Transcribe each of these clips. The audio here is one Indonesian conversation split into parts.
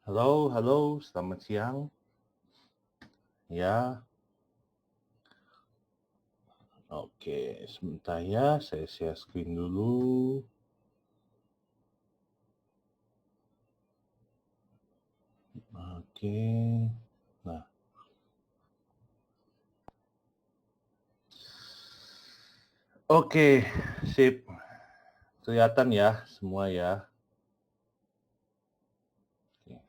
Halo, halo, selamat siang. Ya, oke, sebentar ya, saya share screen dulu. Oke, nah, oke, sip. Kelihatan ya, semua ya. Oke.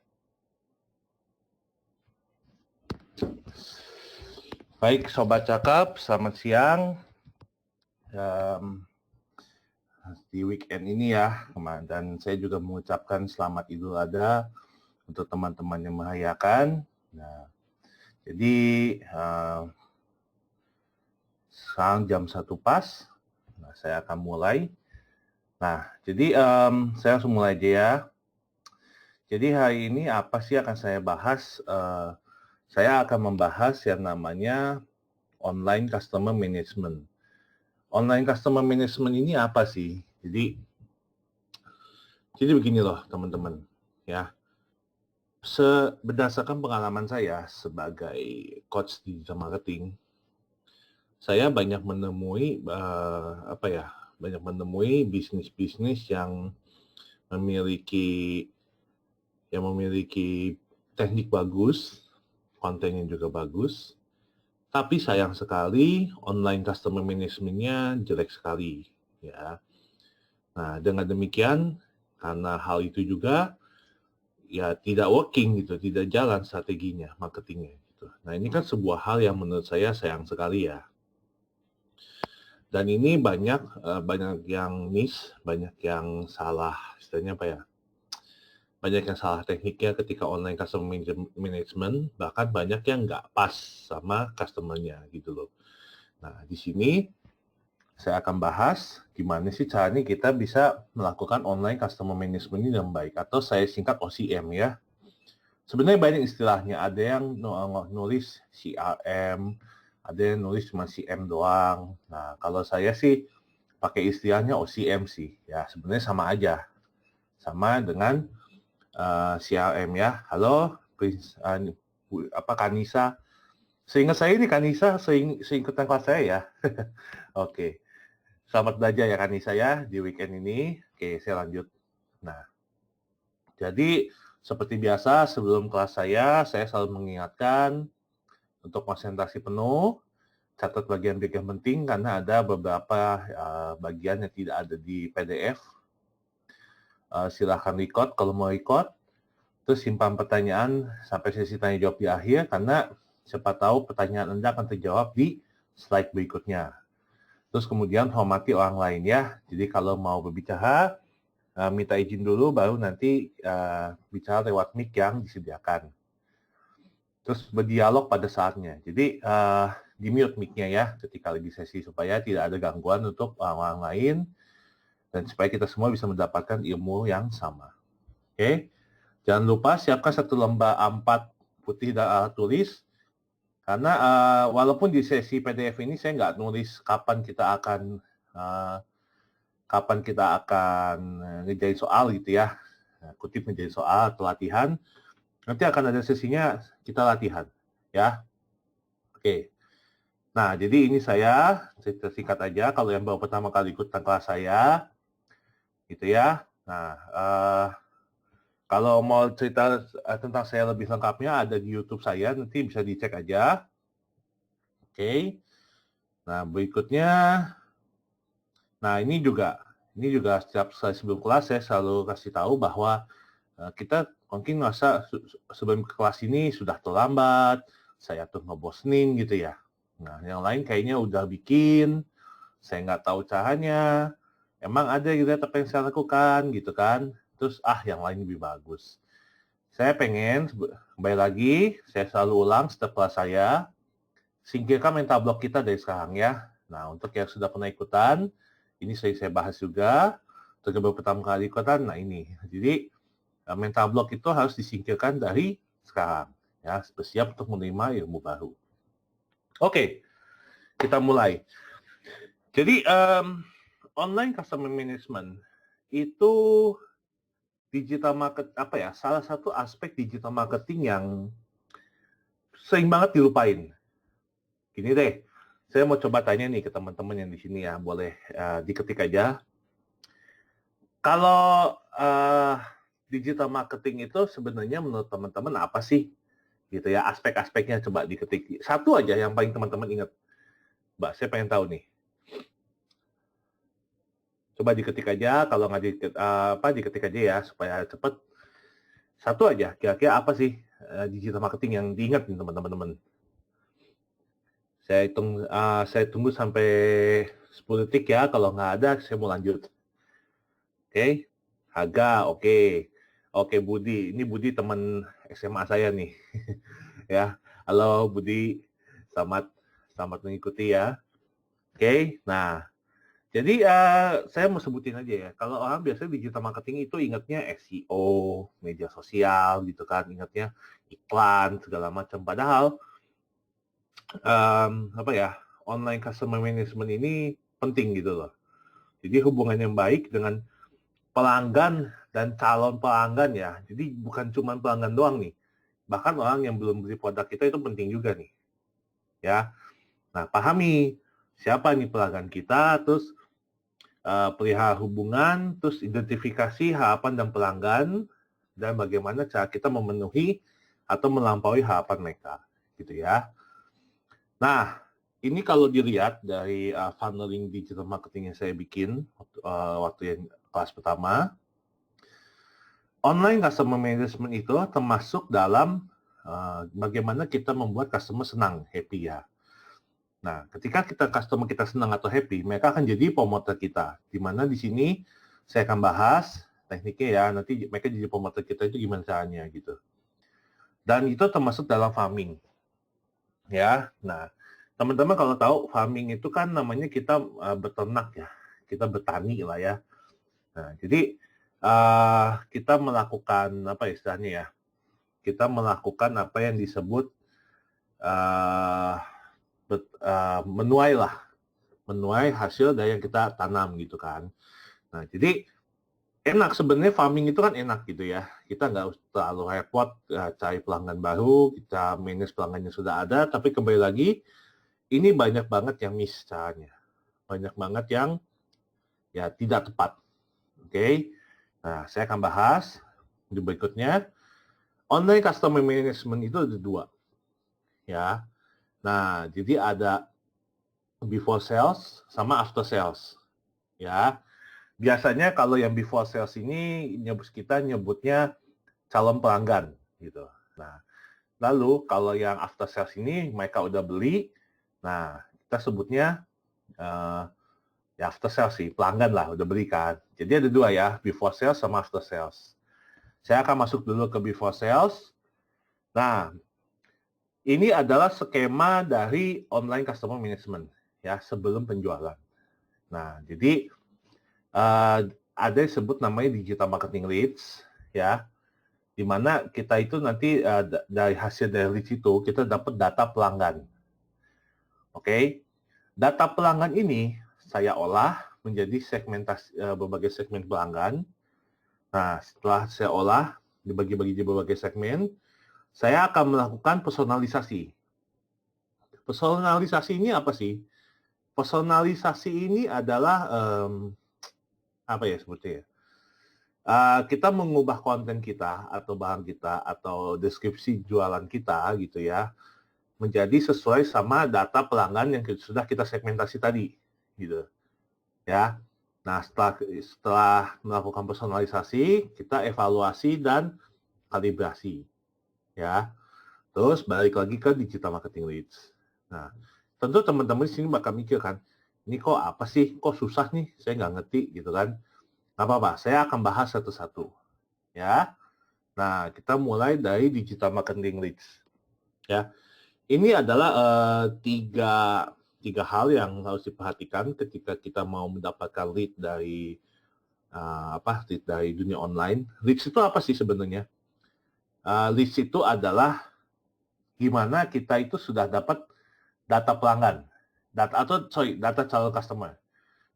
Baik, Sobat Cakap, selamat siang. Um, di weekend ini ya, dan saya juga mengucapkan selamat Idul Adha untuk teman-teman yang merayakan. Nah, jadi sekarang jam 1 pas. Nah, saya akan mulai. Nah, jadi saya langsung mulai aja ya. Jadi hari ini apa sih akan saya bahas? Saya akan membahas yang namanya online customer management. Online customer management ini apa sih? Jadi begini loh teman-teman, ya. Berdasarkan pengalaman saya sebagai coach digital marketing, saya banyak menemui banyak menemui bisnis-bisnis memiliki memiliki teknik bagus, kontennya juga bagus, tapi sayang sekali online customer management-nya jelek sekali, ya. Nah, dengan demikian, karena hal itu juga, ya tidak working gitu, tidak jalan strateginya, marketingnya gitu. Nah, ini kan sebuah hal yang menurut saya sayang sekali ya. Dan ini banyak yang miss, banyak yang salah, istilahnya apa ya? Banyak yang salah tekniknya ketika online customer management, bahkan banyak yang nggak pas sama customer-nya gitu loh. Nah, di sini saya akan bahas gimana sih caranya kita bisa melakukan online customer management ini dengan baik, atau saya singkat OCM ya. Sebenarnya banyak istilahnya, ada yang nulis CRM, ada yang nulis cuma CM doang. Nah, kalau saya sih pakai istilahnya OCM sih, ya sebenarnya sama aja, sama dengan CRM ya. Halo, Kanisa. Seingat saya ini Kanisa seingkatan kelas saya ya. Oke. Selamat belajar ya Kanisa ya di weekend ini. Oke, saya lanjut. Nah, jadi seperti biasa sebelum kelas saya selalu mengingatkan untuk konsentrasi penuh, catat bagian-bagian penting karena ada beberapa bagian yang tidak ada di PDF. Silahkan record kalau mau record. Terus simpan pertanyaan sampai sesi tanya jawab di akhir, karena siapa tahu pertanyaan Anda akan terjawab di slide berikutnya. Terus kemudian hormati orang lain ya. Jadi kalau mau berbicara, minta izin dulu, baru nanti bicara lewat mic yang disediakan. Terus berdialog pada saatnya. Jadi di mute mic-nya ya ketika lagi sesi, supaya tidak ada gangguan untuk orang-orang lain, dan supaya kita semua bisa mendapatkan ilmu yang sama. Oke? Jangan lupa siapkan satu lembar A4 putih dan alat tulis, karena walaupun di sesi PDF ini saya nggak nulis kapan kita akan ngerjain soal gitu ya, kutip ngerjain soal atau latihan, nanti akan ada sesinya kita latihan, ya. Oke. Nah, jadi ini saya cerita singkat aja kalau yang baru pertama kali ikut kelas saya, gitu ya. Nah, kalau mau cerita tentang saya lebih lengkapnya ada di YouTube saya, nanti bisa dicek aja. Oke. Nah, berikutnya, ini juga setiap sebelum kelas saya selalu kasih tahu bahwa kita mungkin merasa sebelum kelas ini sudah terlambat, saya tuh ngebosenin gitu ya. Nah, yang lain kayaknya udah bikin, saya nggak tahu caranya, emang ada gitu ya, apa yang saya lakukan gitu kan. Terus yang lain lebih bagus. Saya pengen, kembali lagi, saya selalu ulang setiap kelas saya, singkirkan mental block kita dari sekarang ya. Nah, untuk yang sudah pernah ikutan, ini saya bahas juga. Untuk yang baru pertama kali ikutan, nah ini. Jadi, mental block itu harus disingkirkan dari sekarang. Ya, bersiap untuk menerima ilmu baru. Oke, kita mulai. Jadi, online customer management itu digital market salah satu aspek digital marketing yang sering banget dilupain. Gini deh, saya mau coba tanya nih ke teman-teman yang di sini ya, boleh diketik aja. Kalau digital marketing itu sebenarnya menurut teman-teman apa sih? Gitu ya, aspek-aspeknya coba diketik. Satu aja yang paling teman-teman ingat. Mbak, saya pengen tahu nih. Coba diketik aja, kalau nggak diketik aja ya supaya cepet. Satu aja, kira-kira apa sih digital marketing yang diingat nih teman-teman? Saya tunggu sampai 10 detik ya. Kalau nggak ada, saya mau lanjut. Oke, Haga, oke. Oke, Budi. Ini Budi teman SMA saya nih. Ya, halo Budi. Selamat mengikuti ya. Oke, nah. Jadi saya mau sebutin aja ya. Kalau orang biasanya digital marketing itu ingatnya SEO, media sosial gitu kan, ingatnya iklan segala macam. Padahal online customer management ini penting gitu loh. Jadi hubungan yang baik dengan pelanggan dan calon pelanggan ya. Jadi bukan cuma pelanggan doang nih. Bahkan orang yang belum beli produk kita itu penting juga nih. Ya. Nah, pahami siapa nih pelanggan kita, terus perihal hubungan, terus identifikasi harapan dan pelanggan, dan bagaimana cara kita memenuhi atau melampaui harapan mereka, gitu ya. Nah, ini kalau dilihat dari funneling digital marketing yang saya bikin waktu yang kelas pertama, online customer management itu termasuk dalam bagaimana kita membuat customer senang, happy ya. Nah, ketika customer kita senang atau happy, mereka akan jadi promoter kita. Di mana di sini saya akan bahas tekniknya ya, nanti mereka jadi promoter kita itu gimana caranya gitu. Dan itu termasuk dalam farming. Ya, nah teman-teman kalau tahu farming itu kan namanya kita beternak ya, kita bertani lah ya. Nah, jadi kita melakukan apa istilahnya ya? Kita melakukan apa yang disebut menuai hasil dari yang kita tanam gitu kan. Nah, jadi enak sebenarnya farming itu kan enak gitu ya. Kita nggak terlalu repot cari pelanggan baru, kita manage pelanggan yang sudah ada, tapi kembali lagi ini banyak banget yang miss caranya. Banyak banget yang ya tidak tepat. Oke. Nah, saya akan bahas di berikutnya. Online customer management itu ada dua. Ya. Nah, jadi ada before sales sama after sales. Ya. Biasanya kalau yang before sales ini kita nyebutnya calon pelanggan gitu. Nah, lalu kalau yang after sales ini mereka udah beli, nah kita sebutnya ya after sales sih, pelanggan lah udah beli kan. Jadi ada dua ya, before sales sama after sales. Saya akan masuk dulu ke before sales. Nah, ini adalah skema dari online customer management ya sebelum penjualan. Nah, jadi ada yang disebut namanya digital marketing leads ya, di mana kita itu nanti dari hasil dari leads itu kita dapat data pelanggan. Oke, data pelanggan ini saya olah menjadi segmentasi berbagai segmen pelanggan. Nah, setelah saya olah dibagi-bagi di berbagai segmen, saya akan melakukan personalisasi. Personalisasi ini apa sih? Personalisasi ini adalah apa ya sebutnya ya? Kita mengubah konten kita atau bahan kita atau deskripsi jualan kita gitu ya menjadi sesuai sama data pelanggan yang sudah kita segmentasi tadi gitu ya. Nah, setelah melakukan personalisasi, kita evaluasi dan kalibrasi ya. Terus balik lagi ke digital marketing leads. Nah, tentu teman-teman di sini bakal mikir kan, ini kok apa sih? Kok susah nih? Saya nggak ngerti gitu kan. Nggak apa-apa, saya akan bahas satu-satu ya. Nah, kita mulai dari digital marketing leads. Ya, ini adalah tiga hal yang harus diperhatikan ketika kita mau mendapatkan lead dari lead dari dunia online. Leads itu apa sih sebenarnya? Leads itu adalah gimana kita itu sudah dapat data pelanggan, data calon customer.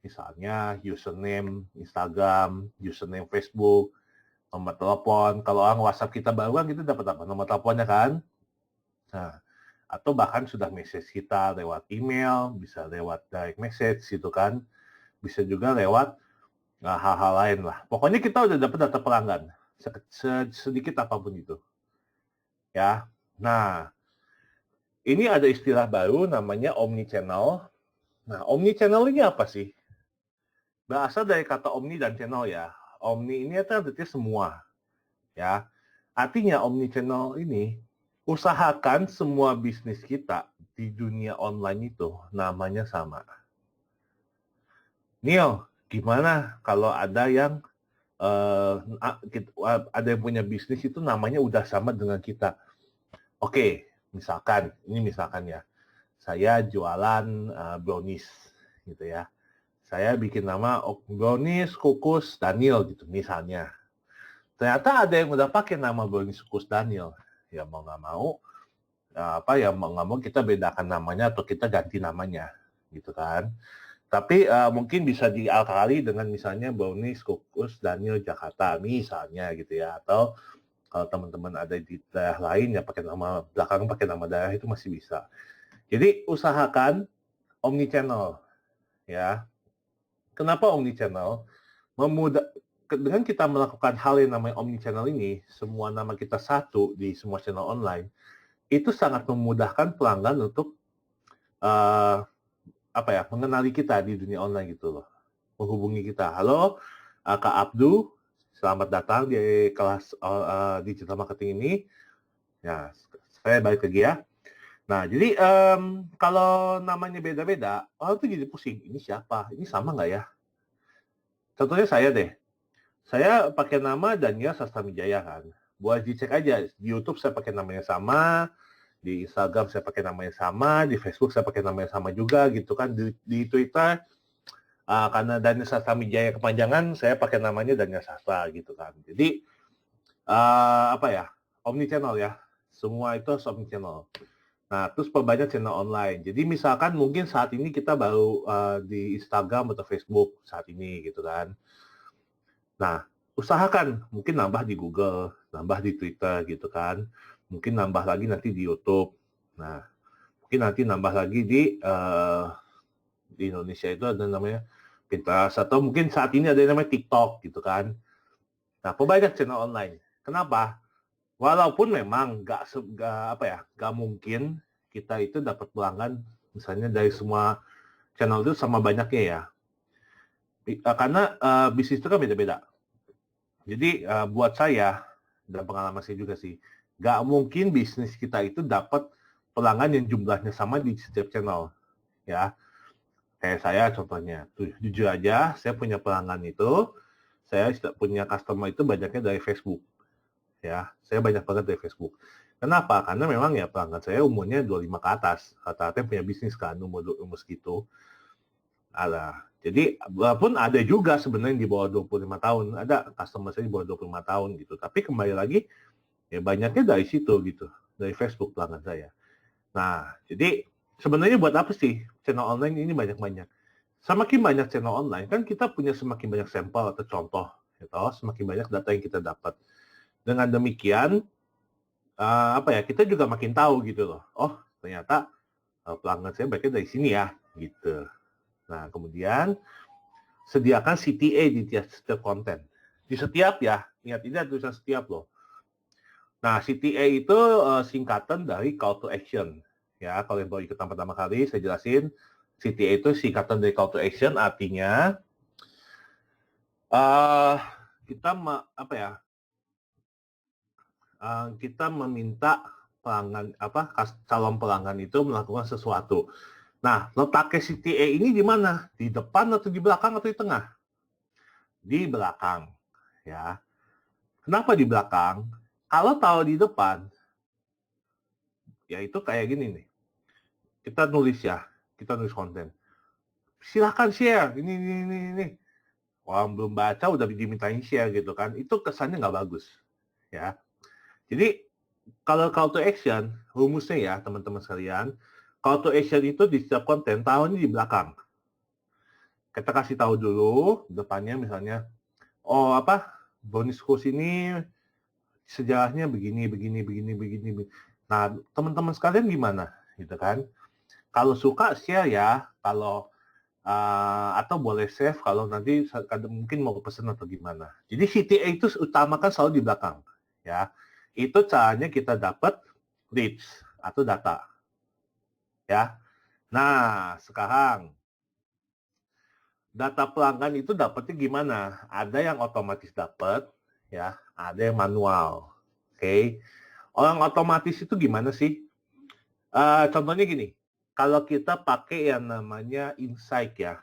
Misalnya username Instagram, username Facebook, nomor telepon. Kalau orang WhatsApp kita baru kan kita dapat apa? Nomor teleponnya kan. Nah, atau bahkan sudah message kita lewat email, bisa lewat direct message gitu kan. Bisa juga lewat hal-hal lain lah. Pokoknya kita udah dapat data pelanggan, sedikit apapun itu. Ya. Nah, ini ada istilah baru namanya omnichannel. Nah, omnichannel ini apa sih? Berasal dari kata omni dan channel ya. Omni ini artinya semua. Ya. Artinya omnichannel ini usahakan semua bisnis kita di dunia online itu namanya sama. Neil, gimana kalau ada yang ada yang punya bisnis itu namanya udah sama dengan kita? Oke, misalkan ya, saya jualan brownies gitu ya. Saya bikin nama brownies kukus Daniel gitu misalnya. Ternyata ada yang udah pakai nama brownies kukus Daniel. Ya mau nggak mau, mau nggak mau kita bedakan namanya atau kita ganti namanya gitu kan. Tapi mungkin bisa diakali dengan misalnya brownies kukus Daniel Jakarta misalnya gitu ya. Atau kalau teman-teman ada di daerah lain ya pakai nama belakang pakai nama daerah itu masih bisa. Jadi usahakan omnichannel ya. Kenapa omnichannel? Dengan kita melakukan hal yang namanya omnichannel ini, semua nama kita satu di semua channel online, itu sangat memudahkan pelanggan untuk mengenali kita di dunia online gitu loh. Menghubungi kita. Halo, Kak Abdu, selamat datang di kelas digital marketing ini. Ya, saya balik lagi ya. Nah, jadi kalau namanya beda-beda, orang tuh jadi pusing. Ini siapa? Ini sama nggak ya? Contohnya saya deh. Saya pakai nama Daniel Sastramijaya kan. Buat dicek aja. Di YouTube saya pakai namanya sama. Di Instagram saya pakai namanya sama. Di Facebook saya pakai namanya sama juga gitu kan. Di Twitter, karena Daniel Sastramijaya kepanjangan, saya pakai namanya Daniel Sastra gitu kan. Jadi, omnichannel ya. Semua itu harus omnichannel. Nah, terus perbanyak channel online. Jadi misalkan mungkin saat ini kita baru di Instagram atau Facebook saat ini gitu kan. Nah, usahakan mungkin nambah di Google, nambah di Twitter gitu kan. Mungkin nambah lagi nanti di YouTube. Nah, mungkin nanti nambah lagi di Indonesia itu ada namanya Pinterest atau mungkin saat ini ada yang namanya TikTok gitu kan. Nah, perbanyak channel online. Kenapa? Walaupun memang nggak mungkin kita itu dapat pelanggan misalnya dari semua channel itu sama banyaknya ya. Karena bisnis itu kan beda-beda. Jadi buat saya dan pengalaman saya juga sih, nggak mungkin bisnis kita itu dapat pelanggan yang jumlahnya sama di setiap channel, ya. Kayak saya contohnya, jujur aja, saya punya pelanggan itu, saya punya customer itu banyaknya dari Facebook, ya. Saya banyak banget dari Facebook. Kenapa? Karena memang ya pelanggan saya umurnya 25 ke atas, rata-rata punya bisnis kan umur segitu. Jadi walaupun ada juga sebenarnya di bawah 25 tahun, ada customer saya di bawah 25 tahun gitu. Tapi kembali lagi, ya banyaknya dari situ gitu, dari Facebook pelanggan saya. Nah, jadi sebenarnya buat apa sih channel online ini banyak-banyak? Semakin banyak channel online, kan kita punya semakin banyak sampel atau contoh, gitu, semakin banyak data yang kita dapat. Dengan demikian, kita juga makin tahu gitu loh. Oh, ternyata pelanggan saya banyaknya dari sini ya, gitu. Nah, kemudian sediakan CTA di setiap konten. Di setiap ya, ingat ini ada tulisan setiap loh. Nah, CTA itu singkatan dari call to action. Ya, kalau yang baru ikutan pertama kali, saya jelasin. CTA itu singkatan dari call to action, artinya kita meminta calon pelanggan itu melakukan sesuatu. Nah, letaknya CTA ini di mana? Di depan atau di belakang atau di tengah? Di belakang, ya. Kenapa di belakang? Kalau tahu di depan, ya itu kayak gini nih. Kita nulis konten. Silahkan share, ini. Orang belum baca udah dimintain share gitu kan. Itu kesannya nggak bagus, ya. Jadi, kalau call to action, rumusnya ya teman-teman sekalian, call to action itu di setiap konten tahunya di belakang. Kita kasih tahu dulu depannya misalnya, bonus course ini sejarahnya begini. Nah, teman-teman sekalian gimana? Gitu kan? Kalau suka share ya, kalau atau boleh save kalau nanti mungkin mau pesan atau gimana. Jadi CTA itu utamakan selalu di belakang, ya. Itu caranya kita dapat leads atau data, ya. Nah, sekarang data pelanggan itu dapatnya gimana? Ada yang otomatis dapat, ya. Ada yang manual, oke. Orang otomatis itu gimana sih? Contohnya gini, kalau kita pakai yang namanya Insight ya,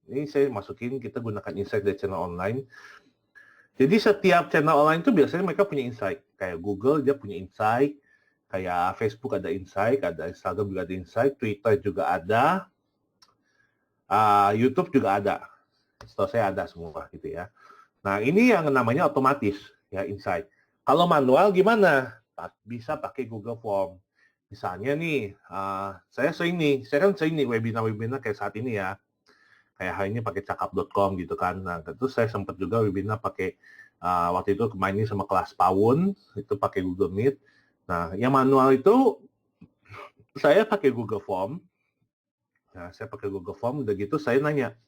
ini saya masukin, kita gunakan Insight dari channel online. Jadi setiap channel online itu biasanya mereka punya Insight. Kayak Google dia punya Insight, kayak Facebook ada Insight, ada Instagram juga ada Insight, Twitter juga ada, YouTube juga ada. Setahu saya ada semua gitu ya. Nah ini yang namanya otomatis ya Insight. Kalau manual gimana? Bisa pakai Google Form. Misalnya nih, saya kan sering nih webinar-webinar kayak saat ini ya. Kayak hari ini pakai cakap.com gitu kan. Nah, terus saya sempat juga webinar pakai waktu itu kemarin sama kelas PAUN, itu pakai Google Meet. Nah, yang manual itu saya pakai Google Form. Nah, saya pakai Google Form, udah gitu saya nanya,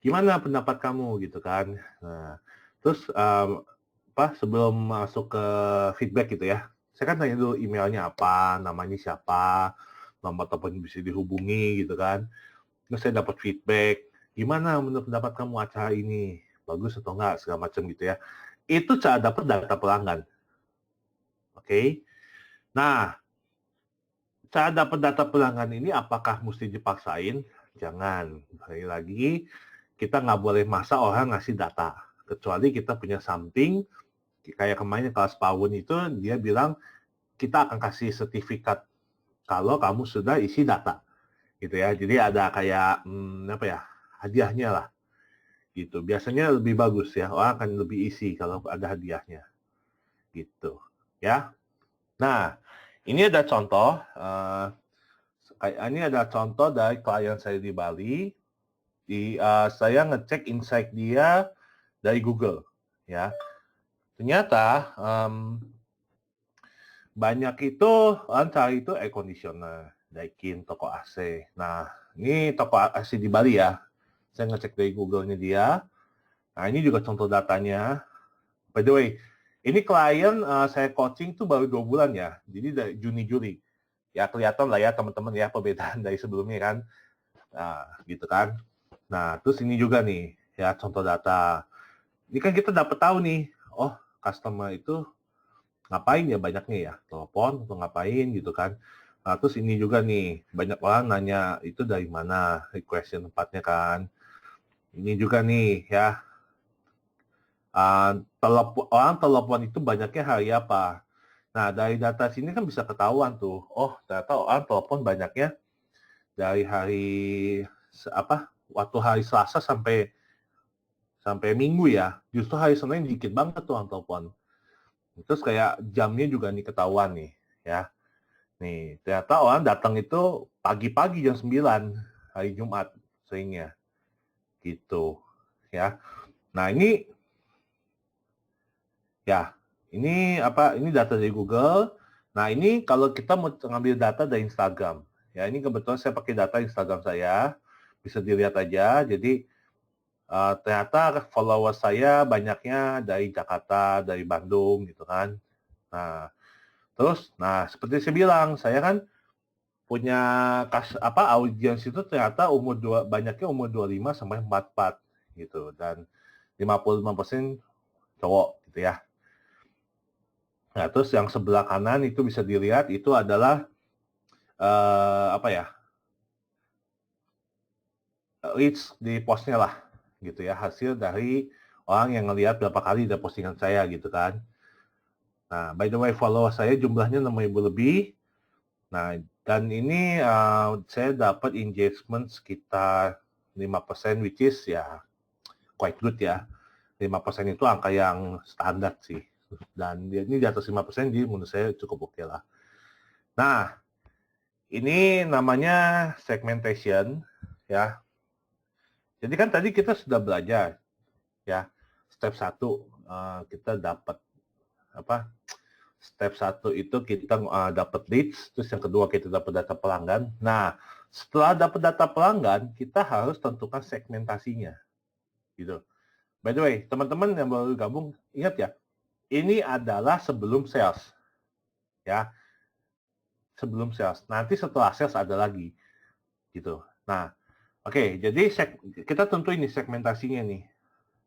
gimana pendapat kamu gitu kan. Nah, terus sebelum masuk ke feedback gitu ya, saya kan tanya dulu emailnya apa, namanya siapa, nomor telepon bisa dihubungi gitu kan. Terus saya dapat feedback, gimana menurut pendapat kamu acara ini? Bagus atau enggak, segala macam gitu ya. Itu cara dapat data pelanggan. Oke. Nah, cara dapat data pelanggan ini apakah mesti dipaksain? Jangan. Sekali lagi, kita nggak boleh maksa orang ngasih data. Kecuali kita punya something, kayak kemarin kelas PAUN itu, dia bilang, kita akan kasih sertifikat kalau kamu sudah isi data. Gitu ya. Jadi ada kayak, hadiahnya lah. Gitu. Biasanya lebih bagus ya, orang akan lebih isi kalau ada hadiahnya. Gitu. Ya. Nah, ini ada contoh, ini ada contoh dari klien saya di Bali. Saya ngecek insight dia dari Google, ya. Ternyata banyak itu orang cari itu air conditioner, Daikin, toko AC. Nah, ini toko AC di Bali ya. Saya ngecek dari Google-nya dia. Nah, ini juga contoh datanya. By the way, ini klien saya coaching tuh baru 2 bulan ya. Jadi dari Juni-Juli. Ya kelihatan lah ya teman-teman ya perbedaan dari sebelumnya kan. Nah, gitu kan. Nah, terus ini juga nih ya contoh data. Ini kan kita dapat tahu nih, oh customer itu ngapain ya banyaknya ya, telepon atau ngapain gitu kan. Nah, terus ini juga nih, banyak orang nanya itu dari mana requestion tempatnya kan. Ini juga nih ya, orang telepon itu banyaknya hari apa. Nah, dari data sini kan bisa ketahuan tuh, oh ternyata orang telepon banyaknya dari hari waktu hari Selasa sampai Minggu ya. Justru hari Senin dikit banget tuh orang telepon. Terus kayak jamnya juga nih ketahuan nih, ya. Nih, ternyata orang datang itu pagi-pagi jam 9 hari Jumat seringnya. Gitu, ya. Nah, ini ya, ini data dari Google. Nah, ini kalau kita mau ngambil data dari Instagram. Ya, ini kebetulan saya pakai data Instagram saya. Bisa dilihat aja. Jadi ternyata follower saya banyaknya dari Jakarta, dari Bandung gitu kan. Nah, terus seperti saya bilang, saya kan punya audiens itu ternyata banyaknya umur 25 sampai 44 gitu dan 55% cowok gitu ya. Nah, terus yang sebelah kanan itu bisa dilihat itu adalah reach di postnya lah gitu ya, hasil dari orang yang ngelihat berapa kali ada postingan saya gitu kan. Nah, by the way follower saya jumlahnya 6.000 lebih. Nah, dan ini saya dapat engagement sekitar 5%, which is ya quite good ya. 5% itu angka yang standar sih. Dan ini di atas 5%, jadi menurut saya cukup oke lah. Nah, ini namanya segmentation ya. Jadi kan tadi kita sudah belajar ya, step 1 kita dapat step 1 itu kita dapat leads, terus yang kedua kita dapat data pelanggan. Nah, setelah dapat data pelanggan, kita harus tentukan segmentasinya, gitu. By the way, teman-teman yang baru gabung, ingat ya, ini adalah sebelum sales, ya, sebelum sales. Nanti setelah sales ada lagi, gitu. Nah, oke, jadi kita tentuin nih segmentasinya nih.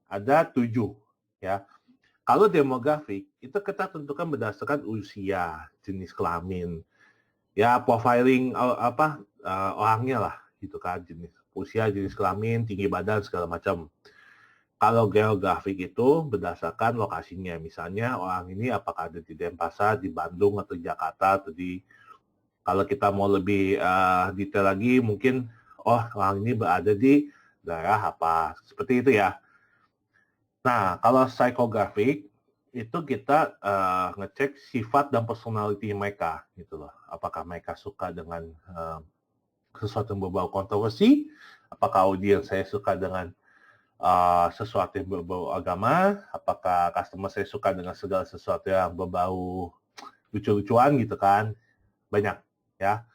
Ada 7, ya. Kalau demografik, itu kita tentukan berdasarkan usia, jenis kelamin, ya profiling orangnya lah, gitu kan, jenis usia, jenis kelamin, tinggi badan, segala macam. Kalau geografik itu berdasarkan lokasinya, misalnya orang ini apakah ada di Denpasar, di Bandung, atau Jakarta, atau kalau kita mau lebih detail lagi, mungkin, orang ini berada di daerah apa, seperti itu ya. Nah, kalau psikografik, itu kita ngecek sifat dan personality mereka, gitu loh. Apakah mereka suka dengan sesuatu yang berbau kontroversi, apakah audiens saya suka dengan sesuatu yang berbau agama, apakah customer saya suka dengan segala sesuatu yang berbau lucu-lucuan gitu kan, banyak ya.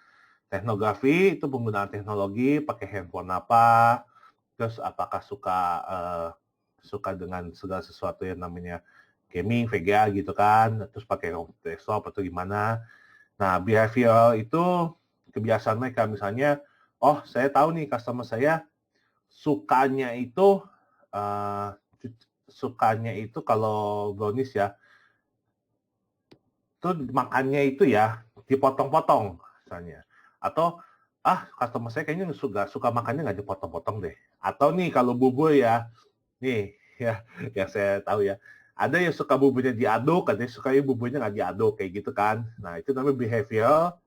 Teknografi itu penggunaan teknologi, pakai handphone apa, terus apakah suka dengan segala sesuatu yang namanya gaming, VGA gitu kan, terus pakai desktop atau gimana. Nah, behavioral itu kebiasaan mereka, misalnya, saya tahu nih customer saya sukanya itu kalau brownies ya, itu makannya itu ya dipotong-potong misalnya. Atau customer saya kayaknya suka makannya nggak dipotong-potong deh. Atau nih kalau bubur ya, nih ya yang saya tahu ya, ada yang suka buburnya diaduk, ada yang suka buburnya nggak diaduk kayak gitu kan. Nah, itu namanya behavioral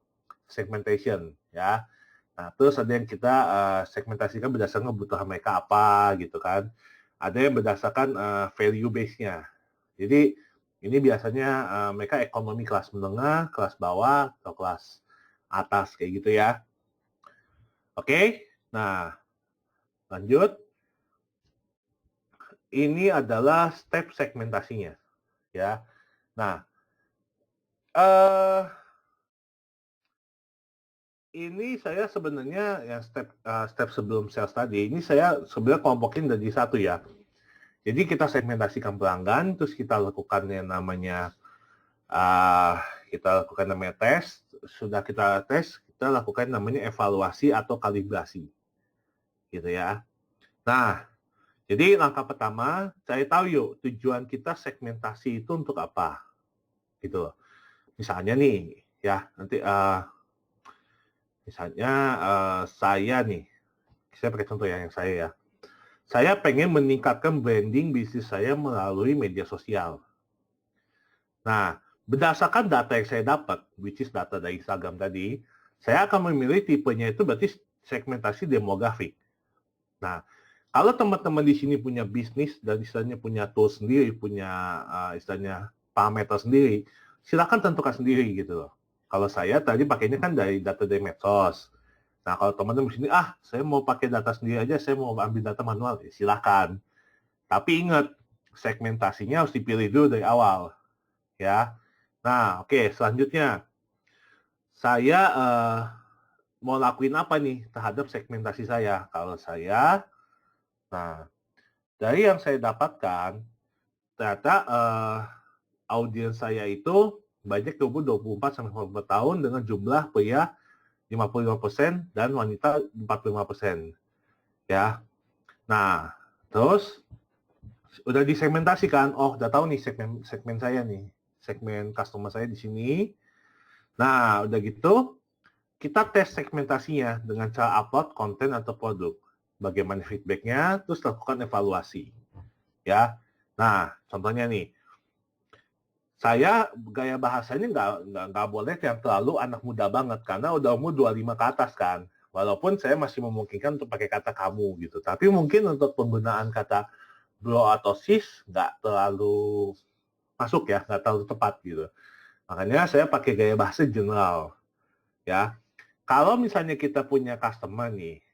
segmentation ya. Nah, terus ada yang kita segmentasikan berdasarkan kebutuhan mereka apa gitu kan. Ada yang berdasarkan value base-nya. Jadi ini biasanya mereka ekonomi kelas menengah, kelas bawah, atau kelas atas kayak gitu ya. Oke, nah lanjut. Ini adalah step segmentasinya ya. Nah, ini saya sebenarnya yang step sebelum sales tadi, ini saya sebenarnya kelompokin dari satu ya. Jadi kita segmentasikan pelanggan, terus kita lakukan yang namanya tes. Sudah kita tes, kita lakukan namanya evaluasi atau kalibrasi, gitu ya. Nah, jadi langkah pertama, saya tahu yuk tujuan kita segmentasi itu untuk apa, gitu loh. Misalnya nih, ya nanti misalnya saya pakai contoh ya yang saya ya. Saya pengen meningkatkan branding bisnis saya melalui media sosial. Nah, berdasarkan data yang saya dapat, which is data dari Instagram tadi, saya akan memilih tipenya itu berarti segmentasi demografik. Nah, kalau teman-teman di sini punya bisnis dan istilahnya punya tools sendiri, punya istilahnya parameter sendiri, silakan tentukan sendiri gitu loh. Kalau saya tadi pakainya kan dari data dari medsos. Nah, kalau teman-teman di sini, saya mau pakai data sendiri aja, saya mau ambil data manual, ya silakan. Tapi ingat, segmentasinya harus dipilih dulu dari awal. Ya. Nah, oke, selanjutnya. Saya mau lakuin apa nih terhadap segmentasi saya? Kalau saya, nah, dari yang saya dapatkan, ternyata audiens saya itu banyak tumbuh 24-44 tahun dengan jumlah pria 55% dan wanita 45%. Ya. Nah, terus udah disegmentasikan. Udah tahu nih segmen saya nih. Segmen customer saya di sini. Nah, udah gitu kita tes segmentasinya dengan cara upload konten atau produk. Bagaimana feedbacknya, terus lakukan evaluasi. Ya. Nah, contohnya nih. Saya gaya bahasanya nggak boleh yang terlalu anak muda banget karena udah umur 25 ke atas kan. Walaupun saya masih memungkinkan untuk pakai kata kamu gitu. Tapi mungkin untuk penggunaan kata bro atau sis nggak terlalu masuk ya, nggak terlalu tepat gitu. Makanya saya pakai gaya bahasa general. Ya. Kalau misalnya kita punya customer nih,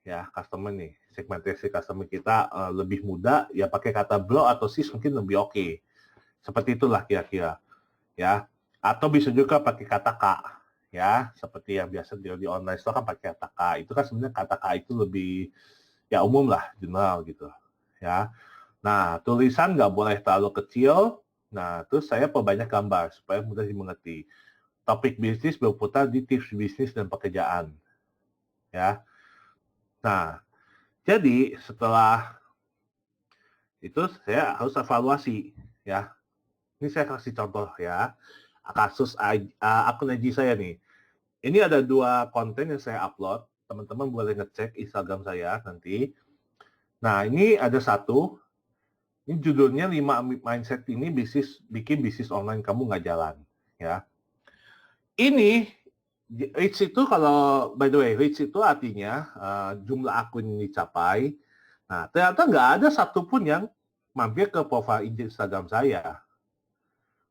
segmentasi customer kita lebih muda, ya pakai kata bro atau sis mungkin lebih oke. Seperti itulah kira-kira, ya. Atau bisa juga pakai kata Kak, ya. Seperti yang biasa di online store kan pakai kata Kak. Itu kan sebenarnya kata Kak itu lebih ya umum lah, general gitu, ya. Nah, tulisan nggak boleh terlalu kecil. Nah, terus saya perbanyak gambar supaya mudah dimengerti. Topik bisnis berputar di tips bisnis dan pekerjaan, ya. Nah, jadi setelah itu saya harus evaluasi, ya. Ini saya kasih contoh ya, kasus akun IG saya nih. Ini ada 2 konten yang saya upload, teman-teman boleh ngecek Instagram saya nanti. Nah, ini ada satu, ini judulnya 5 mindset ini bikin bisnis online kamu nggak jalan, ya. Ini reach itu kalau by the way, reach itu artinya jumlah akun yang dicapai. Nah, ternyata nggak ada satupun yang mampir ke profile Instagram saya.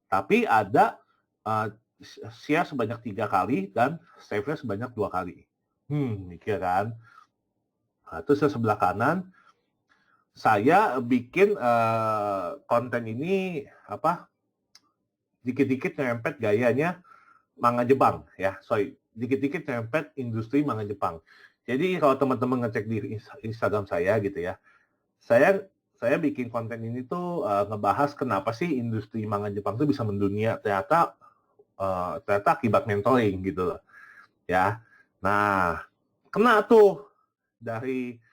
Tapi ada share sebanyak 3 kali dan save-nya sebanyak 2 kali. Mikir kan. Nah, terus yang sebelah kanan, saya bikin konten ini dikit-dikit nyerempet gayanya manga Jepang ya. Dikit-dikit nyerempet industri manga Jepang. Jadi kalau teman-teman ngecek di Instagram saya gitu ya, saya bikin konten ini tuh ngebahas kenapa sih industri manga Jepang tuh bisa mendunia. Ternyata akibat mentoring gitu loh, ya. Nah, kena tuh dari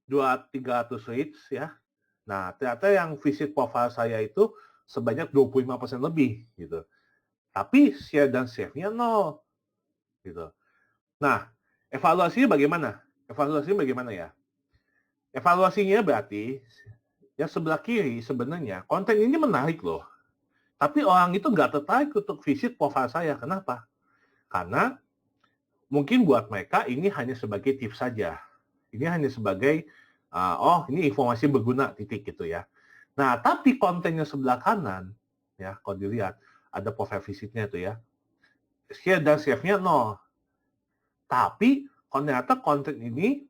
200-300 reach ya. Nah, ternyata yang visit profile saya itu sebanyak 25% lebih gitu. Tapi share dan save-nya nol gitu. Nah, evaluasinya bagaimana? Evaluasinya bagaimana ya? Evaluasinya berarti ya sebelah kiri sebenarnya konten ini menarik loh. Tapi orang itu nggak tertarik untuk visit profile saya. Kenapa? Karena mungkin buat mereka ini hanya sebagai tips saja. Ini hanya sebagai, ini informasi berguna, titik gitu ya. Nah, tapi kontennya sebelah kanan, ya, kalau dilihat, ada profile visitnya itu ya, share dan save-nya 0. Tapi ternyata konten ini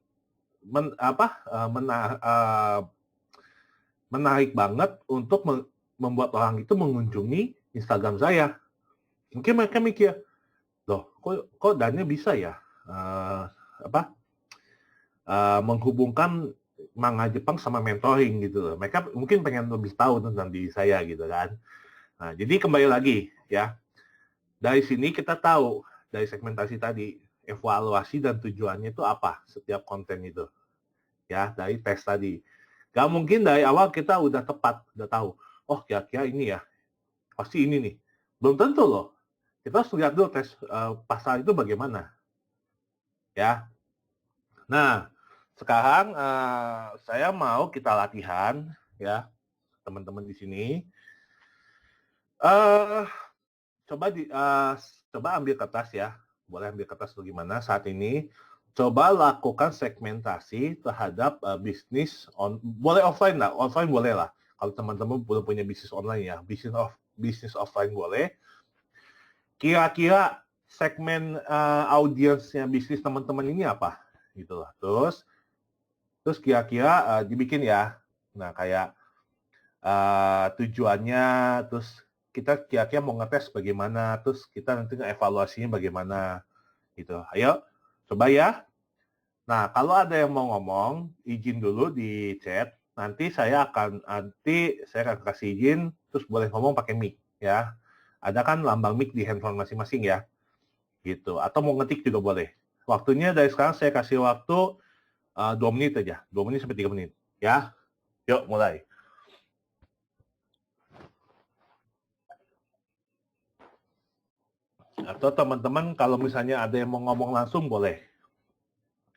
menarik banget untuk membuat orang itu mengunjungi Instagram saya. Mungkin mereka mikir, loh, kok Daniel bisa ya menghubungkan manga Jepang sama mentoring gitu loh. Mereka mungkin pengen lebih tahu tentang diri saya gitu kan. Nah, jadi kembali lagi ya. Dari sini kita tahu dari segmentasi tadi evaluasi dan tujuannya itu apa setiap konten itu. Ya, dari tes tadi. Gak mungkin dari awal kita udah tepat, udah tahu. Oh, kira-kira ini ya. Pasti ini nih. Belum tentu loh. Kita harus lihat dulu tes pasal itu bagaimana. Ya. Nah, sekarang saya mau kita latihan ya, teman-teman di sini. Coba ambil kertas ya. Boleh ambil kertas atau gimana saat ini. Coba lakukan segmentasi terhadap bisnis boleh offline lah, offline boleh lah. Kalau teman-teman belum punya bisnis online ya, bisnis offline boleh. Kira-kira segmen audiensnya bisnis teman-teman ini apa? Gitu lah. Terus kira-kira dibikin ya. Nah, kayak tujuannya, terus kita kira-kira mau ngetes bagaimana, terus kita nanti ngevaluasinya bagaimana gitu. Ayo, coba ya. Nah, kalau ada yang mau ngomong, izin dulu di chat. Nanti saya akan kasih izin, terus boleh ngomong pakai mic ya. Ada kan lambang mic di handphone masing-masing ya. Gitu. Atau mau ngetik juga boleh. Waktunya dari sekarang saya kasih waktu 2 menit aja. 2 menit sampai 3 menit. Ya. Yuk, mulai. Atau teman-teman kalau misalnya ada yang mau ngomong langsung boleh.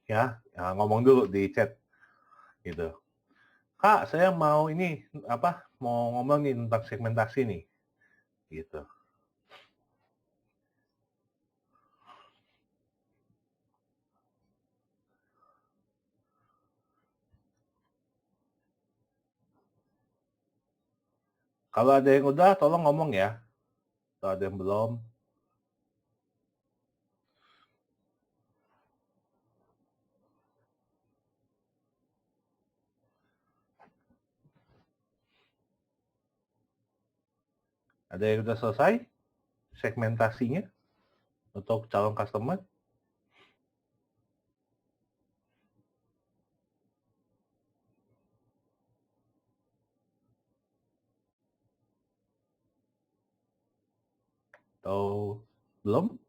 Ya, ngomong dulu di chat. Gitu. Kak, saya mau ini mau ngomong nih tentang segmentasi nih. Gitu. Kalau ada yang udah, tolong ngomong ya. Kalau ada yang belum. Ada yang sudah selesai segmentasinya untuk calon customer? Atau belum?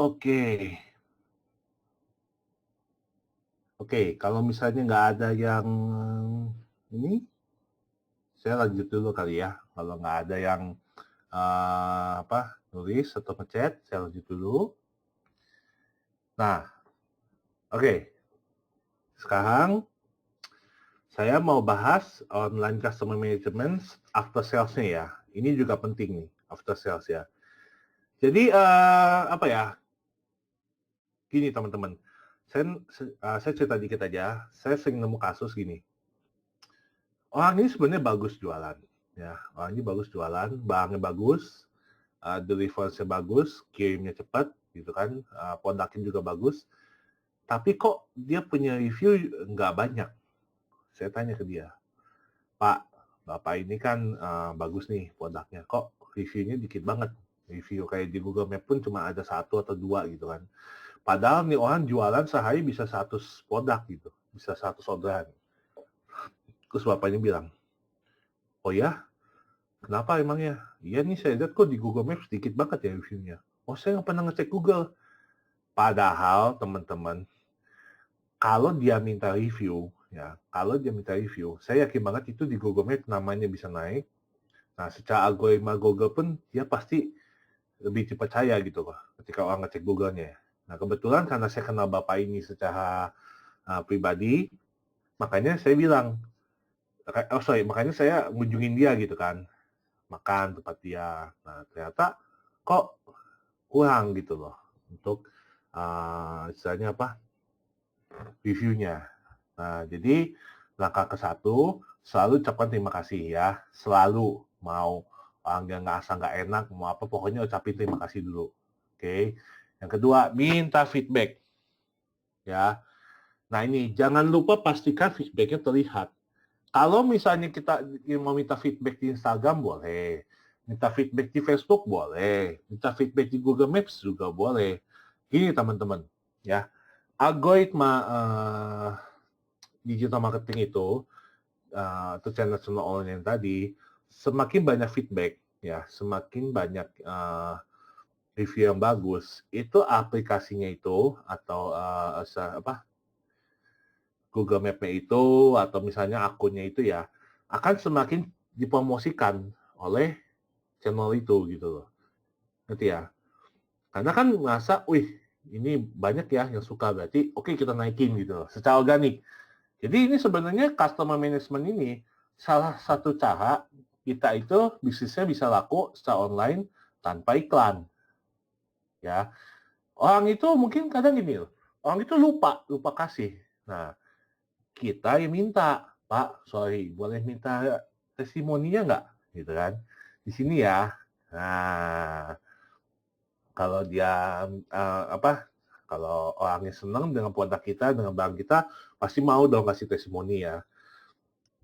Oke. Oke, kalau misalnya nggak ada yang ini, saya lanjut dulu kali ya. Kalau nggak ada yang nulis atau ngechat, saya lanjut dulu. Nah, oke. Sekarang saya mau bahas online customer management after sales-nya ya. Ini juga penting nih, after sales ya. Jadi gini teman-teman. Saya cerita dikit aja. Saya sering nemu kasus gini. Orang ini sebenarnya bagus jualan, ya. Orang ini bagus jualan, barangnya bagus, delivery-nya bagus, kirimnya cepat, gitu kan. Produknya juga bagus. Tapi kok dia punya review nggak banyak? Saya tanya ke dia, Pak, Bapak ini kan bagus nih produknya, kok reviewnya dikit banget? Review kayak di Google Map pun cuma ada 1 atau 2 gitu kan. Padahal nih orang jualan sehari bisa 100 produk gitu, bisa 100 orderan. Terus bapaknya bilang, oh ya, kenapa emangnya? Iya nih saya lihat kok di Google Maps sedikit banget ya reviewnya. Oh saya nggak pernah ngecek Google. Padahal teman-teman, kalau dia minta review, saya yakin banget itu di Google Maps namanya bisa naik. Nah, secara algoritma Google pun dia pasti lebih dipercaya gitu loh ketika orang ngecek Google-nya. Nah, kebetulan karena saya kenal Bapak ini secara pribadi, makanya saya bilang, makanya saya ngunjungin dia gitu kan, makan tempat dia. Nah, ternyata kok kurang gitu loh untuk istilahnya reviewnya. Nah, jadi langkah ke-1 selalu ucapkan terima kasih ya, selalu mau nggak asal nggak enak mau apa pokoknya ucapin terima kasih dulu. Oke. Yang kedua, minta feedback ya. Nah, ini jangan lupa pastikan feedbacknya terlihat. Kalau misalnya kita mau minta feedback di Instagram boleh, minta feedback di Facebook boleh, minta feedback di Google Maps juga boleh. Gini teman-teman, ya, algoritma digital marketing itu atau channel online yang tadi, semakin banyak feedback, ya, semakin banyak review yang bagus, itu aplikasinya itu atau Google Map-nya itu atau misalnya akunnya itu ya akan semakin dipromosikan oleh channel itu gitu loh. Ngerti ya? Karena kan ngerasa, wih ini banyak ya yang suka berarti oke kita naikin gitu loh secara organik. Jadi ini sebenarnya customer management ini salah satu cara kita itu bisnisnya bisa laku secara online tanpa iklan. Ya, orang itu mungkin kadang gini loh, orang itu lupa kasih. Nah, kita yang minta, Pak, sorry, boleh minta testimoninya nggak? Gitu kan. Di sini ya. Nah, kalau dia kalau orangnya senang dengan produk kita, dengan barang kita, pasti mau dong kasih testimoni ya.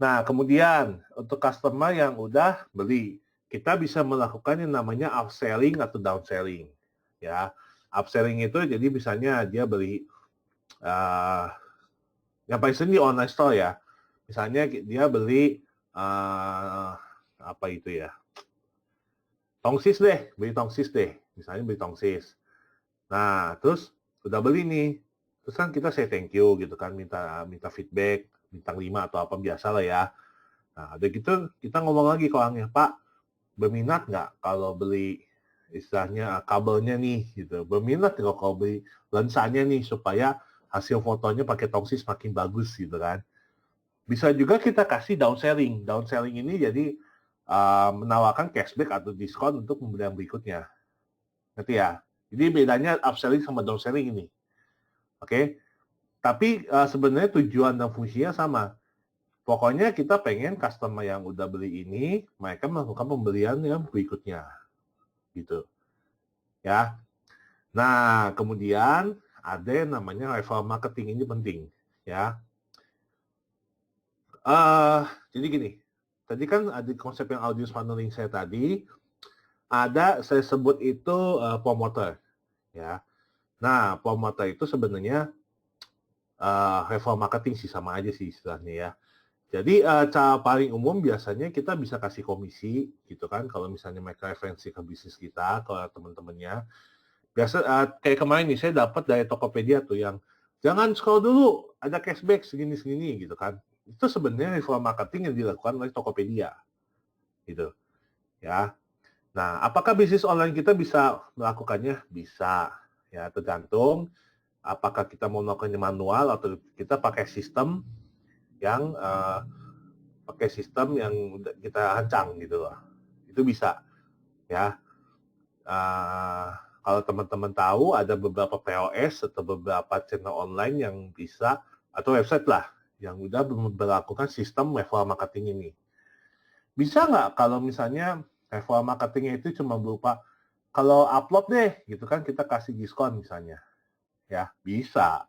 Nah, kemudian untuk customer yang udah beli, kita bisa melakukan yang namanya upselling atau downselling. Ya, upselling itu jadi misalnya dia beli yang paling sering di online store ya. Misalnya dia beli apa itu ya? Tongsis deh, beli tongsis deh. Misalnya beli tongsis. Nah, terus udah beli nih. Terus kan kita say thank you gitu kan, minta feedback, bintang 5 atau apa biasa lah ya. Nah, udah gitu kita ngomong lagi ke orangnya, Pak, berminat nggak kalau beli istilahnya kabelnya nih gitu. Berminat nggak kalau beli lensanya nih supaya hasil fotonya pakai tongsis makin bagus gitu kan. Bisa juga kita kasih downselling. Downselling ini jadi menawarkan cashback atau diskon untuk pembelian berikutnya. Ngerti ya? Jadi bedanya upselling sama downselling ini. Oke? Tapi sebenarnya tujuan dan fungsinya sama. Pokoknya kita pengen customer yang udah beli ini, mereka melakukan pembelian yang berikutnya. Gitu. Ya. Nah, kemudian ada yang namanya referral marketing, ini penting. Ya. Jadi gini, tadi kan ada konsep yang audience funneling saya tadi, saya sebut itu promoter. Ya. Nah, promoter itu sebenarnya referral marketing sih, sama aja sih istilahnya ya. Jadi cara paling umum biasanya kita bisa kasih komisi gitu kan kalau misalnya mereka referensi ke bisnis kita ke teman-temannya. Biasa kayak kemarin nih saya dapat dari Tokopedia tuh yang jangan scroll dulu ada cashback segini-segini gitu kan. Itu sebenarnya referral marketing yang dilakukan oleh Tokopedia gitu ya. Nah, apakah bisnis online kita bisa melakukannya? Bisa ya, tergantung apakah kita mau melakukannya manual atau kita pakai sistem yang kita rancang gitu loh. Itu bisa ya. Kalau teman-teman tahu ada beberapa POS atau beberapa channel online yang bisa atau website lah yang udah melakukan sistem referral marketing ini. Bisa nggak kalau misalnya referral marketingnya itu cuma berupa kalau upload deh gitu kan kita kasih diskon misalnya, ya bisa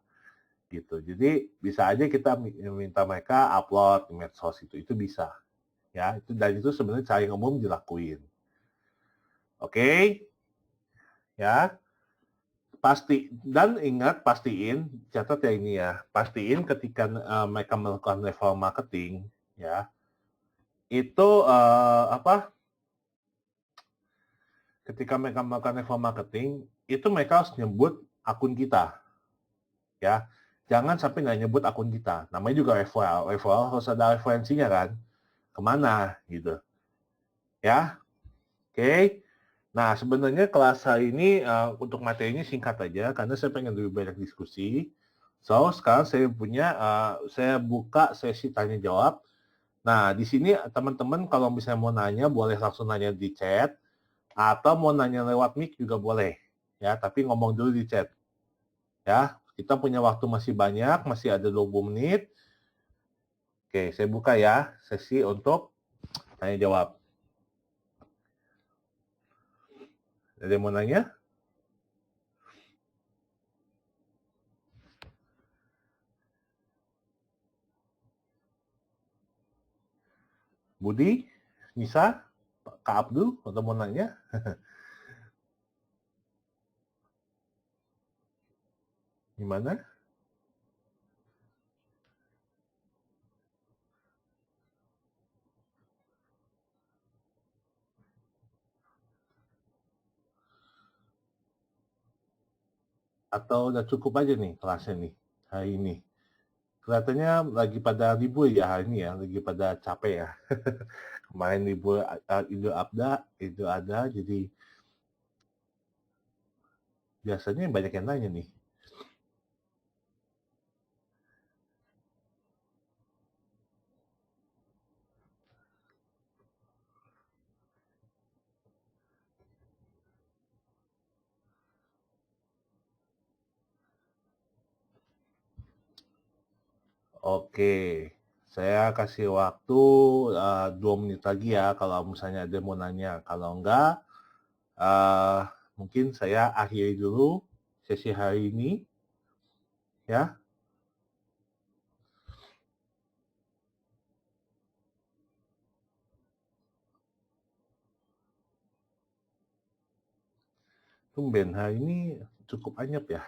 gitu. Jadi bisa aja kita minta mereka upload di medsos itu bisa ya. Dan itu sebenarnya cara yang umum dilakuin. Oke, ya. Pastiin, catat ya ini ya, pastiin ketika mereka melakukan referral marketing, ya, itu ketika mereka melakukan referral marketing, itu mereka harus nyebut akun kita, ya, jangan sampai nggak nyebut akun kita, namanya juga referral harus ada referensinya kan, kemana gitu, ya, oke. Nah, sebenarnya kelas hari ini untuk materinya singkat aja karena saya pengen lebih banyak diskusi. So, sekarang saya buka sesi tanya jawab. Nah, di sini teman-teman kalau misalnya mau nanya boleh langsung nanya di chat atau mau nanya lewat mic juga boleh. Ya, tapi ngomong dulu di chat. Ya, kita punya waktu masih banyak, masih ada 20 menit. Oke, saya buka ya sesi untuk tanya jawab. Ada yang mau nanya? Budi, Nisa, Kak Abdul, atau mau nanya? Gimana? Atau udah cukup aja nih kelasnya nih hari ini? Kelihatannya lagi pada libur ya hari ini ya, lagi pada capek ya. Kemarin libur Idul Adha, jadi biasanya banyak yang nanya nih. Oke, saya kasih waktu 2 menit lagi ya kalau misalnya ada yang mau nanya. Kalau enggak, uh, mungkin saya akhiri dulu sesi hari ini ya. Tumben hari ini cukup anyep ya.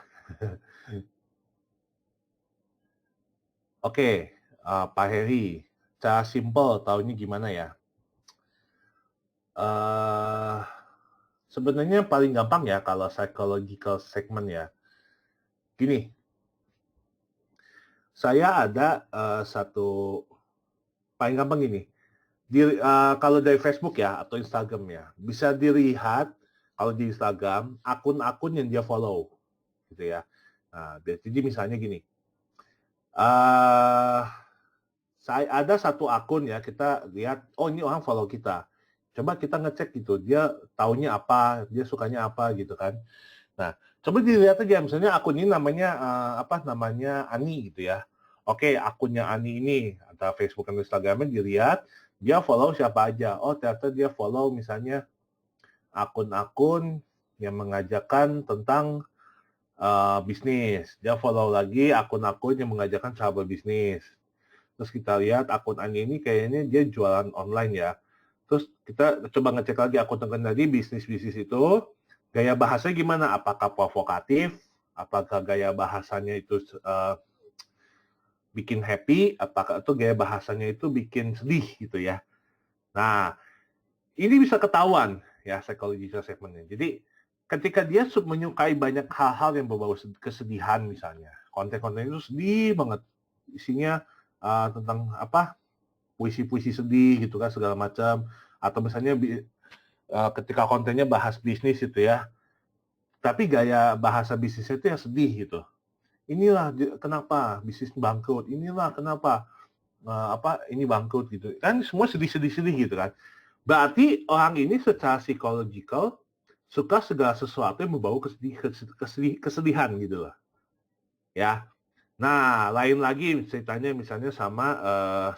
Oke, Pak Heri, cara simple tahunya gimana ya? Uh, Sebenarnya paling gampang ya kalau psychological segment ya. Gini, saya ada satu paling gampang gini. Kalau dari Facebook ya atau Instagram ya, bisa dilihat kalau di Instagram akun-akun yang dia follow, gitu ya. Nah, jadi misalnya gini, saya ada satu akun ya kita lihat, oh ini orang follow kita. coba kita ngecek gitu, dia taunya apa, dia sukanya apa gitu kan. Nah, coba dilihat aja misalnya akun ini namanya namanya Ani gitu ya. Oke, akunnya Ani ini atau Facebook dan Instagramnya dilihat, dia follow siapa aja. Oh, ternyata dia follow misalnya akun-akun yang mengajarkan tentang bisnis. Dia follow lagi akun-akun yang mengajarkan cara berbisnis. Terus kita lihat akun Ani ini kayaknya dia jualan online ya. Terus kita coba ngecek lagi akun tadi bisnis-bisnis itu, gaya bahasanya gimana? Apakah provokatif? Apakah gaya bahasanya itu bikin happy? Apakah itu gaya bahasanya itu bikin sedih gitu ya? Nah, ini bisa ketahuan ya psychological segmentnya. Jadi ketika dia menyukai banyak hal-hal yang berbau kesedihan misalnya, konten-konten itu sedih banget, isinya tentang puisi-puisi sedih gitu kan segala macam, atau misalnya ketika kontennya bahas bisnis itu ya, tapi gaya bahasa bisnisnya itu yang sedih gitu. Inilah kenapa bisnis bangkrut, inilah kenapa ini bangkrut gitu. Kan semua sedih-sedih gitu kan. Berarti orang ini secara psikologikal suka segala sesuatu yang berbau kesedihan gitu loh. Ya. Nah, lain lagi ceritanya misalnya sama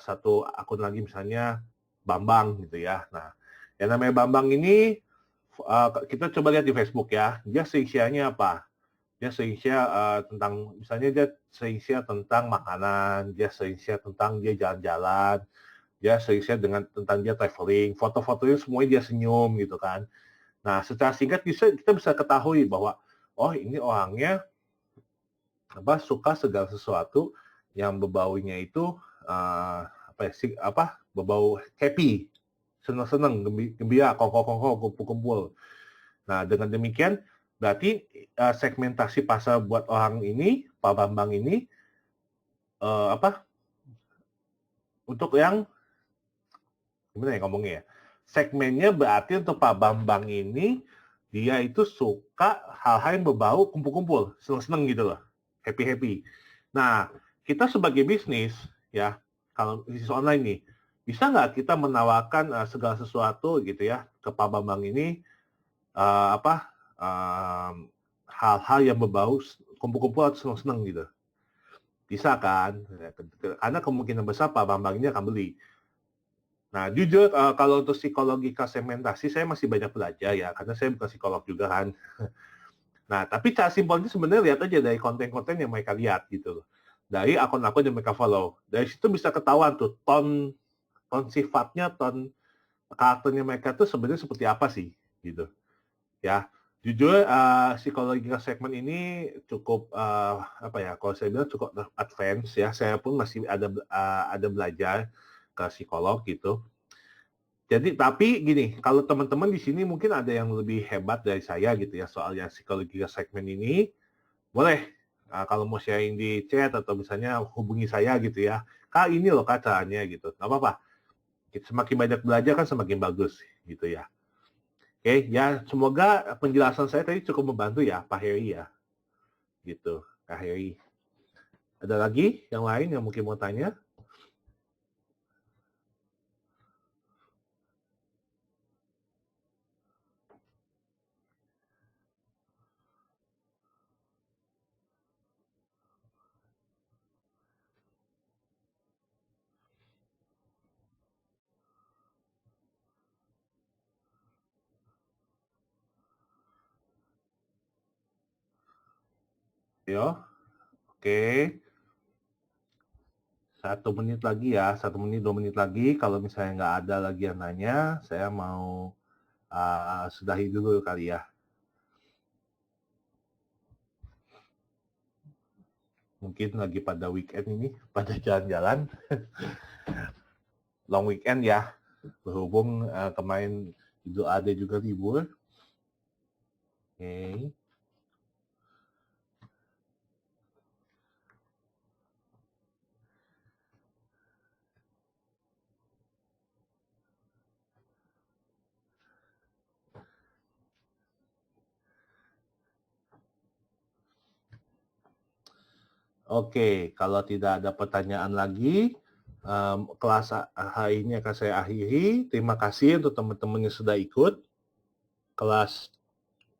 satu akun lagi misalnya Bambang gitu ya. Nah, yang namanya Bambang ini kita coba lihat di Facebook ya. Dia sering-share-nya apa? Dia sering share tentang misalnya dia sering share tentang makanan, dia sering share tentang dia jalan-jalan, dia sering share tentang dia traveling, foto-fotonya semuanya dia senyum gitu kan. Nah, secara singkat kita bisa ketahui bahwa oh ini orangnya suka segala sesuatu yang berbaunya itu berbau happy, senang-senang, gembira, kongko-kongko, kumpul-kumpul. Nah, dengan demikian berarti segmentasi pasar buat orang ini, Pak Bambang ini untuk yang gimana ya ngomongnya ya? Segmennya berarti untuk Pak Bambang ini dia itu suka hal-hal yang berbau kumpul-kumpul, seneng-seneng gitu loh, happy-happy. Nah, kita sebagai bisnis ya, kalau bisnis online nih, bisa nggak kita menawarkan segala sesuatu gitu ya ke Pak Bambang ini hal-hal yang berbau kumpul-kumpul atau seneng-seneng gitu? Bisa kan? Karena kemungkinan besar Pak Bambang ini akan beli. Nah, jujur kalau untuk psikologi segmentasi saya masih banyak belajar ya, karena saya bukan psikolog juga kan. Nah, tapi cara simpelnya sebenarnya lihat aja dari konten-konten yang mereka lihat gitu loh. Dari akun-akun yang mereka follow. Dari situ bisa ketahuan tuh ton sifatnya, ton karakternya mereka tuh sebenarnya seperti apa sih gitu. Ya, jujur psikologi segmen ini cukup kalau saya bilang cukup advance ya. Saya pun masih ada belajar ke psikolog gitu. Jadi tapi gini, kalau teman-teman di sini mungkin ada yang lebih hebat dari saya gitu ya soal yang psikologi segmen ini, boleh kalau mau sharing di chat atau misalnya hubungi saya gitu ya. Kak ini loh Kak caranya gitu. Nggak apa-apa. Semakin banyak belajar kan semakin bagus gitu ya. Oke, ya semoga penjelasan saya tadi cukup membantu ya Pak Heri ya. Gitu, Kak Heri. Ada lagi yang lain yang mungkin mau tanya? Yo, oke. 1 menit lagi ya, 1 menit, 2 menit lagi. Kalau misalnya nggak ada lagi yang nanya, saya mau sudahi dulu kali ya. Mungkin lagi pada weekend ini, pada jalan-jalan. Long weekend ya, berhubung kemarin Idul Adha juga libur. Oke. Oke, kalau tidak ada pertanyaan lagi, kelas hari ini akan saya akhiri. Terima kasih untuk teman-teman yang sudah ikut kelas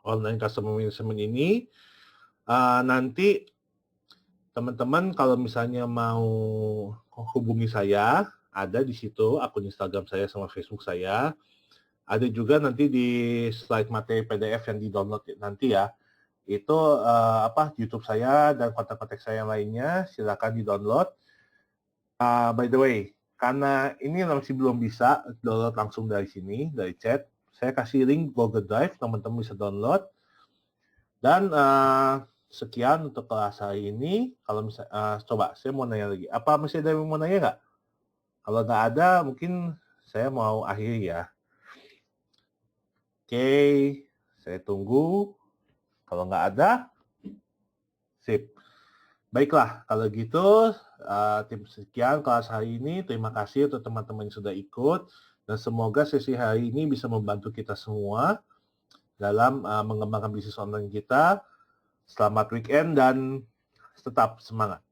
online customer management ini. Nanti teman-teman kalau misalnya mau hubungi saya, ada di situ akun Instagram saya sama Facebook saya. Ada juga nanti di slide materi PDF yang di-download nanti ya. Itu YouTube saya dan kontak-kontak saya yang lainnya, silakan di-download. By the way, karena ini masih belum bisa download langsung dari sini, dari chat, saya kasih link Google Drive, teman-teman bisa download. Dan sekian untuk kelas hari ini. Kalau misalnya, coba saya mau nanya lagi. Apa masih ada yang mau nanya nggak? Kalau nggak ada, mungkin saya mau akhiri ya. Oke, saya tunggu. Kalau nggak ada, sip. Baiklah, kalau gitu tim sekian kelas hari ini. Terima kasih untuk teman-teman yang sudah ikut. Dan semoga sesi hari ini bisa membantu kita semua dalam mengembangkan bisnis online kita. Selamat weekend dan tetap semangat.